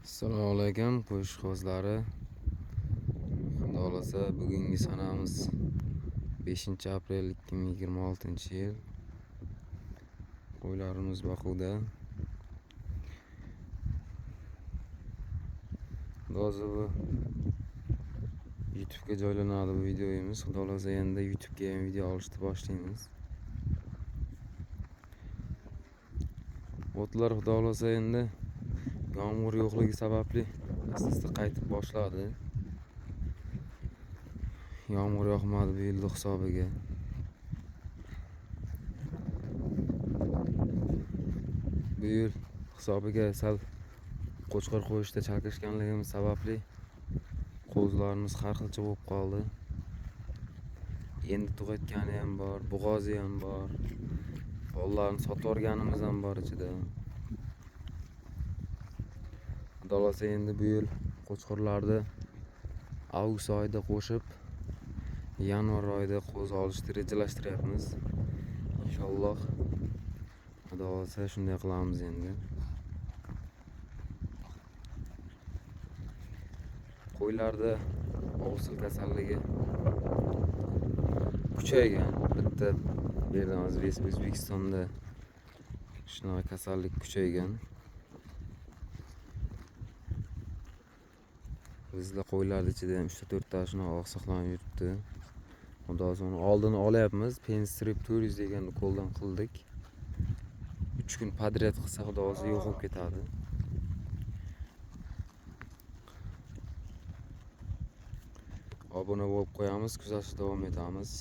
Assalomu alaykum qo'shiq qozlari. Xudo xolasa bugungi sanamiz 5-aprel 2026-yil. Qo'ylarimiz boquvda. Xudo xolasa bu YouTube'ga joylanadi bu videomiz. Xudo xolasa endi YouTube'ga ham video olishni boshlaymiz. Otlar xudo xolasa endi yomg'ir yo'qligi sababli asta-asta qaytib boshladi. Yağmur yoqmadi bu yil hisobiga. Bu yil hisobiga sal qo'chqor qo'yishda chalkashganligimiz sababli qo'zlarimiz har xilcha bo'lib qoldi. Endi tug'ayotgani ham bor, bo'g'ozi ham bor. Bollarni sotib o'rganimiz ham bor ichida. Xudo xolasa endi bu yil qo'chqorlarni avgust oyida qo'shib yanvar oyida qo'z olishni rejalashtiryapmiz. Inshaalloh Xudo xolasa shunday qilamiz endi. Qo'ylarda ovsil kasalligi kuchaygan. Bitta yerdan O'zbekistonda shunaqa kasallik kuchaygan. Bizda qo'ylar ichida ham 3-4 ta shunaqa oqsoqlanib yuribdi. Xudo xolasa uni oldini olyapmiz. Penstrip 400 degan ukoldan qildik. 3 kun podryad qilsa xudo xolasa yo'q bo'lib ketadi. Obuna bo'lib qo'yamiz, kuzatishda davom etamiz.